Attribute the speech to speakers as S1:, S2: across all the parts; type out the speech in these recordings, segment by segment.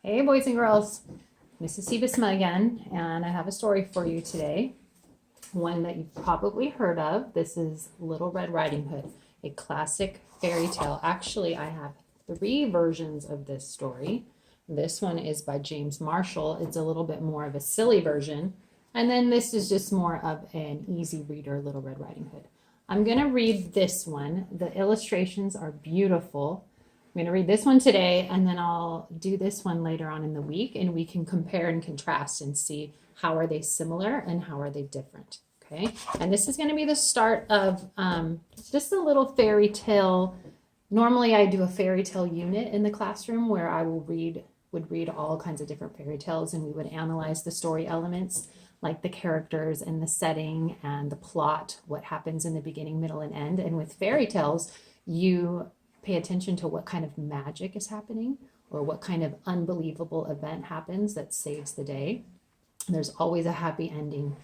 S1: Hey, boys and girls, Mrs. Sibisma again, and I have a story for you today. One that you've probably heard of. This is Little Red Riding Hood, a classic fairy tale. Actually, I have 3 versions of this story. This one is by James Marshall. It's a little bit more of a silly version. And then this is just more of an easy reader, Little Red Riding Hood. I'm going to read this one. The illustrations are beautiful. I'm going to read this one today, and then I'll do this one later on in the week, and we can compare and contrast and see how are they similar and how are they different. Okay, and this is going to be the start of just a little fairy tale. Normally, I do a fairy tale unit in the classroom where I would read all kinds of different fairy tales, and we would analyze the story elements like the characters and the setting and the plot, what happens in the beginning, middle, and end. And with fairy tales, you pay attention to what kind of magic is happening or what kind of unbelievable event happens that saves the day. There's always a happy ending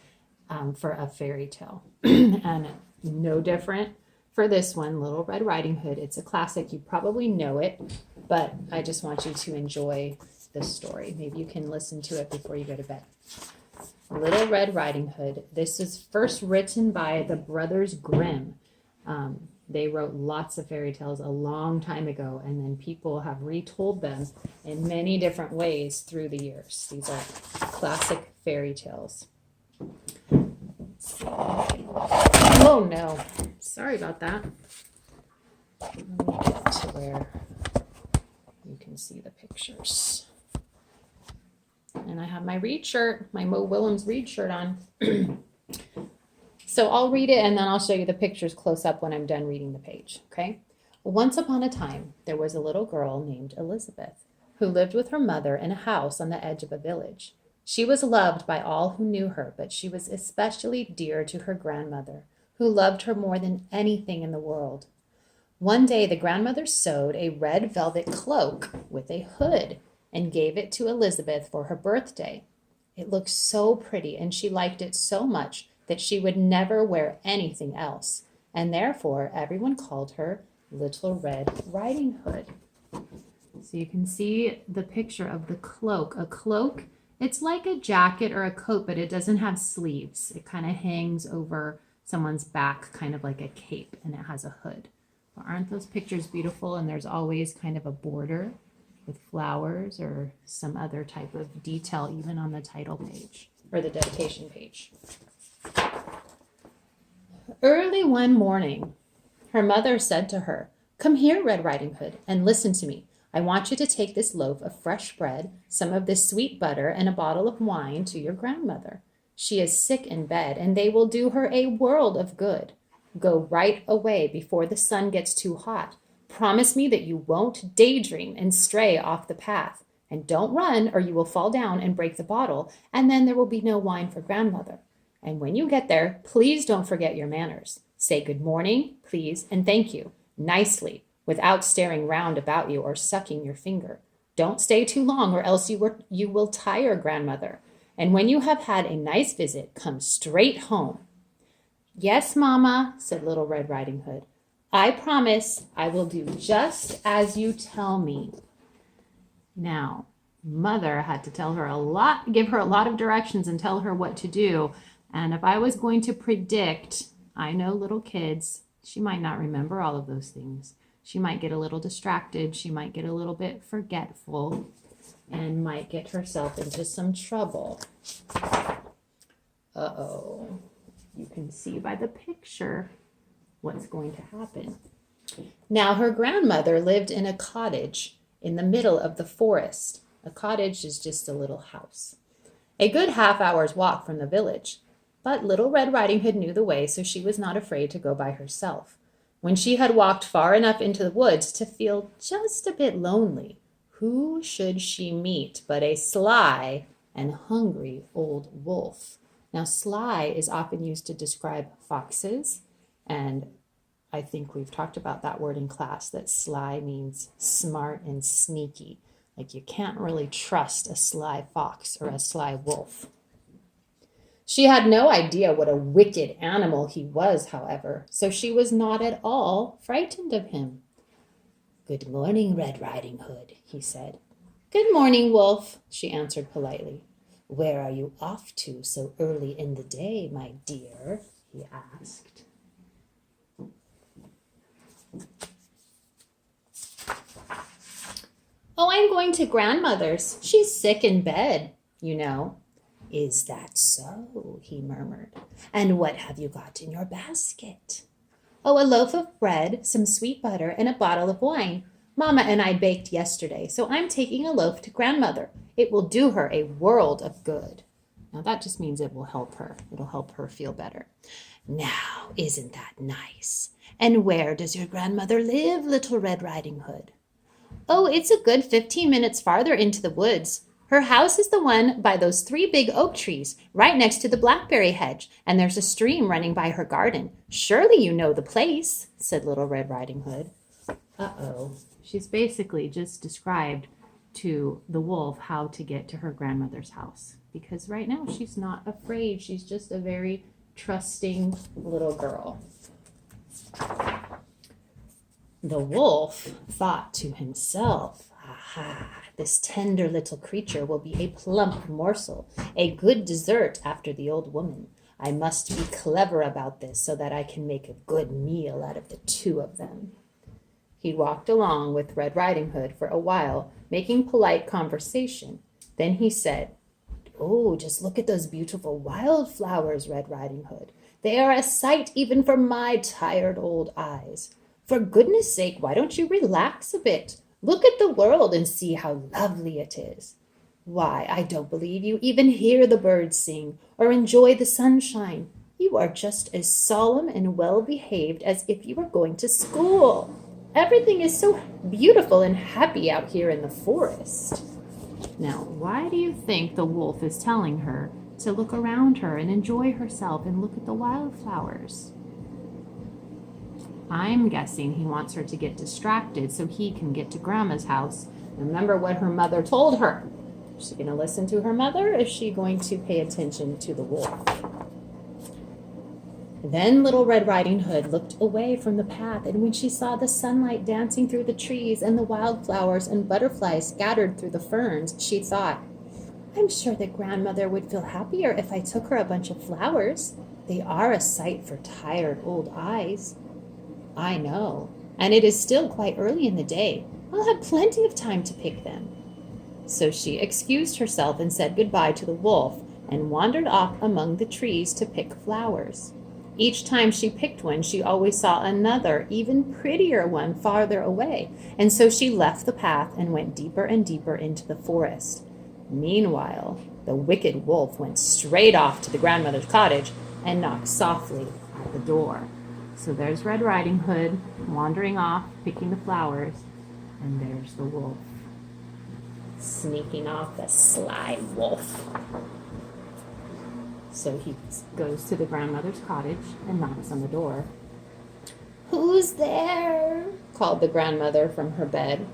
S1: for a fairy tale. And no different for this one, Little Red Riding Hood. It's a classic. You probably know it, but I just want you to enjoy this story. Maybe you can listen to it before you go to bed. Little Red Riding Hood. This is first written by the Brothers Grimm. They wrote lots of fairy tales a long time ago, and then people have retold them in many different ways through the years. These are classic fairy tales. Oh no, sorry about that. Let me get to where you can see the pictures. And I have my read shirt, my Mo Willems read shirt on. So I'll read it and then I'll show you the pictures close up when I'm done reading the page, okay? Once upon a time, there was a little girl named Elizabeth who lived with her mother in a house on the edge of a village. She was loved by all who knew her, but she was especially dear to her grandmother, who loved her more than anything in the world. One day, the grandmother sewed a red velvet cloak with a hood and gave it to Elizabeth for her birthday. It looked so pretty, and she liked it so much that she would never wear anything else, and therefore everyone called her Little Red Riding Hood. So you can see the picture of the cloak. A cloak, it's like a jacket or a coat, but it doesn't have sleeves. It kind of hangs over someone's back, kind of like a cape, and it has a hood. But aren't those pictures beautiful? And there's always kind of a border with flowers or some other type of detail, even on the title page or the dedication page. Early one morning, her mother said to her, "Come here, Red Riding Hood, and listen to me. I want you to take this loaf of fresh bread, some of this sweet butter, and a bottle of wine to your grandmother. She is sick in bed, and they will do her a world of good. Go right away before the sun gets too hot. Promise me that you won't daydream and stray off the path. And don't run, or you will fall down and break the bottle, and then there will be no wine for grandmother. And when you get there, please don't forget your manners. Say good morning, please, and thank you, nicely, without staring round about you or sucking your finger. Don't stay too long, or else you will tire grandmother. And when you have had a nice visit, come straight home." "Yes, Mamma," said Little Red Riding Hood. "I promise I will do just as you tell me." Now, Mother had to give her a lot of directions and tell her what to do. And if I was going to predict, I know little kids, she might not remember all of those things. She might get a little distracted. She might get a little bit forgetful and might get herself into some trouble. Uh-oh. You can see by the picture what's going to happen. Now, her grandmother lived in a cottage in the middle of the forest. A cottage is just a little house, a good half-hour's walk from the village. But Little Red Riding Hood knew the way, so she was not afraid to go by herself. When she had walked far enough into the woods to feel just a bit lonely, who should she meet but a sly and hungry old wolf? Now, sly is often used to describe foxes, and I think we've talked about that word in class, that sly means smart and sneaky. Like you can't really trust a sly fox or a sly wolf. She had no idea what a wicked animal he was, however, so she was not at all frightened of him. "Good morning, Red Riding Hood," he said. Good morning, Wolf, she answered politely. Where are you off to so early in the day, my dear? He asked. Oh, I'm going to grandmother's. She's sick in bed, you know. Is that so? He murmured. And what have you got in your basket? Oh, a loaf of bread, some sweet butter, and a bottle of wine. Mamma and I baked yesterday, so I'm taking a loaf to grandmother. It will do her a world of good. Now that just means it will help her. It'll help her feel better. Now, isn't that nice? And where does your grandmother live, Little Red Riding Hood? Oh, it's a good 15 minutes farther into the woods. Her house is the one by those 3 big oak trees, right next to the blackberry hedge, and there's a stream running by her garden. Surely you know the place, said Little Red Riding Hood. Uh-oh. She's basically just described to the wolf how to get to her grandmother's house, because right now she's not afraid. She's just a very trusting little girl. The wolf thought to himself, aha, this tender little creature will be a plump morsel, a good dessert after the old woman. I must be clever about this so that I can make a good meal out of the 2 of them. He walked along with Red Riding Hood for a while, making polite conversation. Then he said, Oh, just look at those beautiful wildflowers, Red Riding Hood. They are a sight even for my tired old eyes. For goodness sake, why don't you relax a bit? Look at the world and see how lovely it is. Why, I don't believe you even hear the birds sing or enjoy the sunshine. You are just as solemn and well-behaved as if you were going to school. Everything is so beautiful and happy out here in the forest. Now, why do you think the wolf is telling her to look around her and enjoy herself and look at the wildflowers? I'm guessing he wants her to get distracted so he can get to Grandma's house. Remember what her mother told her. Is she going to listen to her mother, or is she going to pay attention to the wolf? Then Little Red Riding Hood looked away from the path, and when she saw the sunlight dancing through the trees and the wildflowers and butterflies scattered through the ferns, she thought, I'm sure that grandmother would feel happier if I took her a bunch of flowers. They are a sight for tired old eyes. I know, and it is still quite early in the day. I'll have plenty of time to pick them. So she excused herself and said goodbye to the wolf and wandered off among the trees to pick flowers. Each time she picked one, she always saw another, even prettier one farther away, and so she left the path and went deeper and deeper into the forest. Meanwhile, the wicked wolf went straight off to the grandmother's cottage and knocked softly at the door. So there's Red Riding Hood wandering off, picking the flowers, and there's the wolf sneaking off, the sly wolf. So he goes to the grandmother's cottage and knocks on the door. Who's there? Called the grandmother from her bed.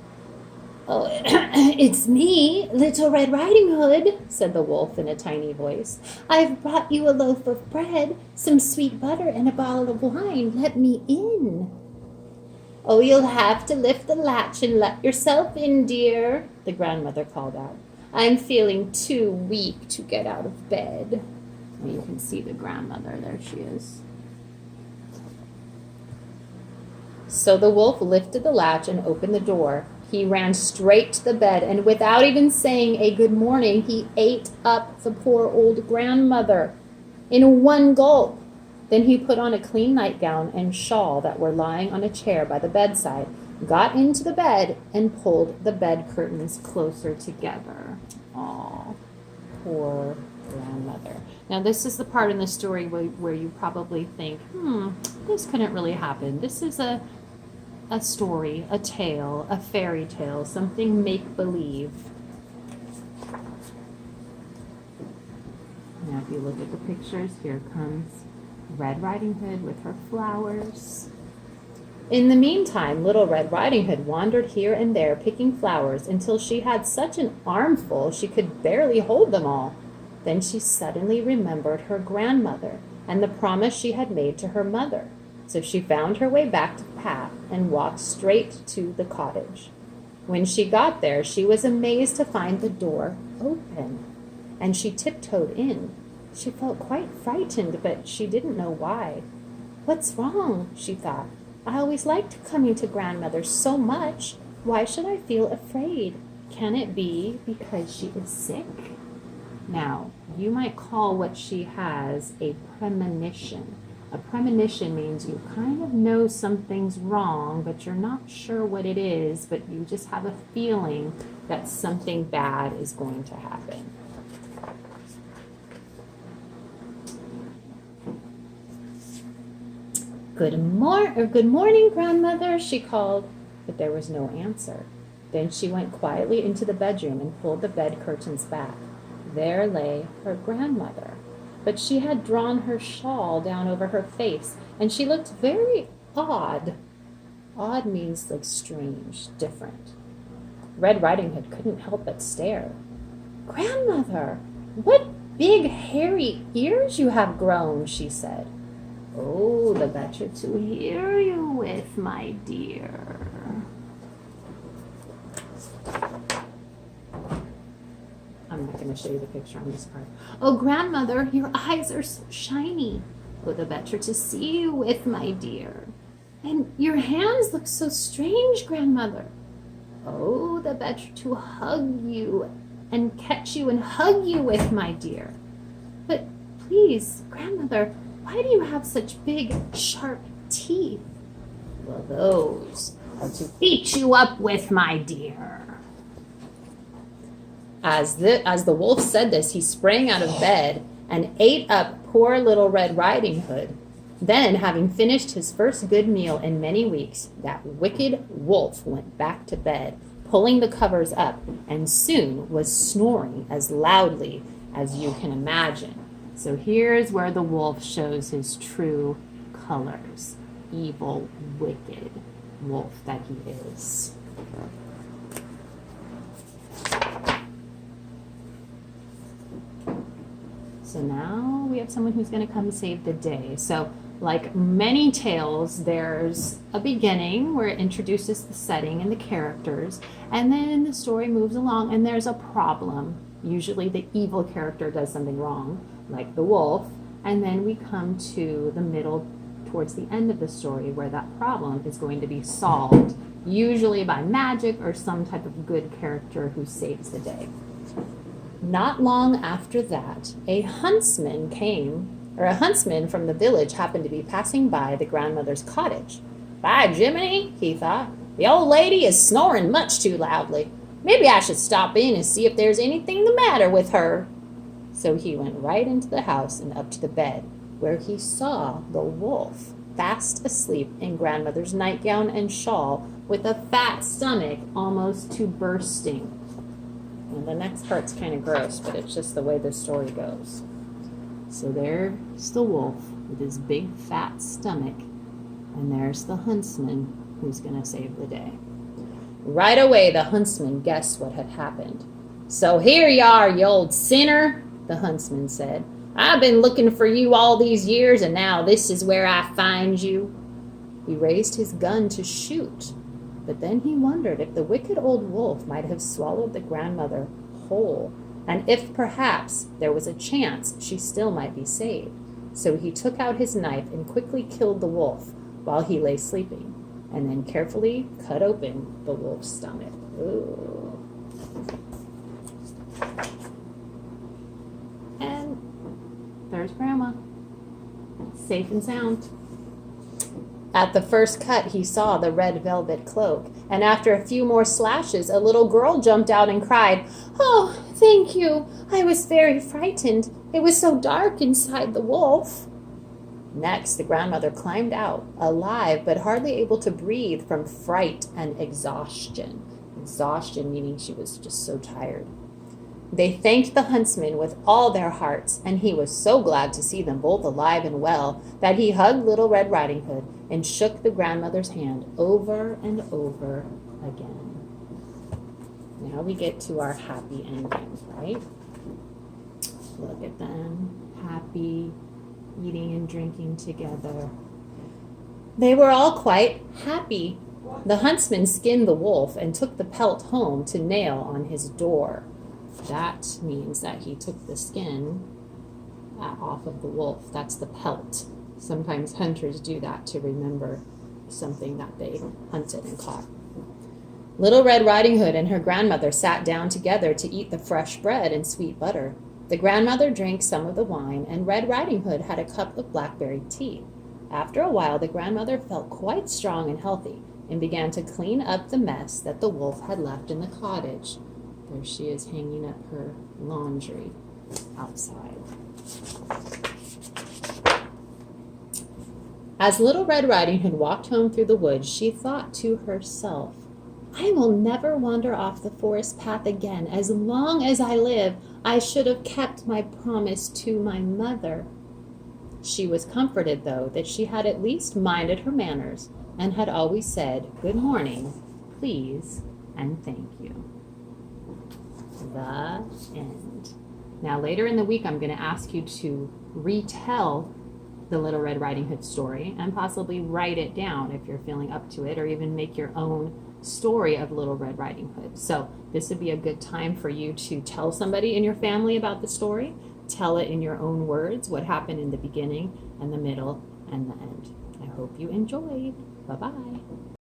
S1: Oh, it's me, Little Red Riding Hood, said the wolf in a tiny voice. I've brought you a loaf of bread, some sweet butter, and a bottle of wine. Let me in. Oh, you'll have to lift the latch and let yourself in, dear, the grandmother called out. I'm feeling too weak to get out of bed. Well, you can see the grandmother. There she is. So the wolf lifted the latch and opened the door. He ran straight to the bed, and without even saying a good morning, he ate up the poor old grandmother in one gulp. Then he put on a clean nightgown and shawl that were lying on a chair by the bedside, got into the bed, and pulled the bed curtains closer together. Aw, poor grandmother. Now, this is the part in the story where you probably think, this couldn't really happen. This is a story, a tale, a fairy tale, something make-believe. Now, if you look at the pictures, here comes Red Riding Hood with her flowers. In the meantime, Little Red Riding Hood wandered here and there picking flowers until she had such an armful she could barely hold them all. Then she suddenly remembered her grandmother and the promise she had made to her mother. So she found her way back to the path and walked straight to the cottage. When she got there, she was amazed to find the door open, and she tiptoed in. She felt quite frightened, but she didn't know why. "What's wrong?" she thought. "I always liked coming to grandmother so much. Why should I feel afraid? Can it be because she is sick?" Now, you might call what she has a premonition. A premonition means you kind of know something's wrong, but you're not sure what it is, but you just have a feeling that something bad is going to happen. Good morning, grandmother," she called, but there was no answer. Then she went quietly into the bedroom and pulled the bed curtains back. There lay her grandmother, but she had drawn her shawl down over her face, and she looked very odd. Odd means like strange, different. Red Riding Hood couldn't help but stare. "Grandmother, what big hairy ears you have grown," she said. "Oh, the better to hear you with, my dear." I'm not going to show you the picture on this part. "Oh, grandmother, your eyes are so shiny." "Oh, the better to see you with, my dear." "And your hands look so strange, grandmother." "Oh, the better to hug you and catch you and hug you with, my dear." "But please, grandmother, why do you have such big, sharp teeth?" "Well, those are to eat you up with, my dear." As the wolf said this, he sprang out of bed and ate up poor little Red Riding Hood. Then, having finished his first good meal in many weeks, that wicked wolf went back to bed, pulling the covers up, and soon was snoring as loudly as you can imagine. So here's where the wolf shows his true colors. Evil, wicked wolf that he is. So now we have someone who's going to come save the day. So like many tales, there's a beginning where it introduces the setting and the characters, and then the story moves along and there's a problem. Usually the evil character does something wrong, like the wolf, and then we come to the middle, towards the end of the story, where that problem is going to be solved, usually by magic or some type of good character who saves the day. Not long after that, a huntsman from the village happened to be passing by the grandmother's cottage. "By Jiminy," he thought, "the old lady is snoring much too loudly. Maybe I should stop in and see if there's anything the matter with her." So he went right into the house and up to the bed, where he saw the wolf fast asleep in grandmother's nightgown and shawl, with a fat stomach almost to bursting. And the next part's kind of gross, but it's just the way the story goes. So there's the wolf with his big fat stomach, and there's the huntsman who's going to save the day. Right away, the huntsman guessed what had happened. "So here you are, you old sinner," the huntsman said. "I've been looking for you all these years, and now this is where I find you." He raised his gun to shoot, but then he wondered if the wicked old wolf might have swallowed the grandmother whole, and if perhaps there was a chance she still might be saved. So he took out his knife and quickly killed the wolf while he lay sleeping, and then carefully cut open the wolf's stomach. Ooh. And there's Grandma, safe and sound. At the first cut, he saw the red velvet cloak, and after a few more slashes, a little girl jumped out and cried, "Oh, thank you. I was very frightened. It was so dark inside the wolf." Next, the grandmother climbed out, alive but hardly able to breathe from fright and exhaustion. Exhaustion meaning she was just so tired. They thanked the huntsman with all their hearts, and he was so glad to see them both alive and well that he hugged Little Red Riding Hood and shook the grandmother's hand over and over again. Now we get to our happy ending, right? Look at them, happy, eating and drinking together. They were all quite happy The huntsman skinned the wolf and took the pelt home to nail on his door. That means that he took the skin off of the wolf. That's the pelt. Sometimes hunters do that to remember something that they hunted and caught. Little Red Riding Hood and her grandmother sat down together to eat the fresh bread and sweet butter. The grandmother drank some of the wine, and Red Riding Hood had a cup of blackberry tea. After a while, the grandmother felt quite strong and healthy and began to clean up the mess that the wolf had left in the cottage. There she is hanging up her laundry outside. As Little Red Riding Hood walked home through the woods, she thought to herself, I will never wander off the forest path again. As long as I live, I should have kept my promise to my mother. She was comforted, though, that she had at least minded her manners and had always said, good morning, please, and thank you. The end. Now, later in the week, I'm going to ask you to retell the Little Red Riding Hood story and possibly write it down if you're feeling up to it, or even make your own story of Little Red Riding Hood. So this would be a good time for you to tell somebody in your family about the story. Tell it in your own words, what happened in the beginning and the middle and the end. I hope you enjoyed. Bye-bye.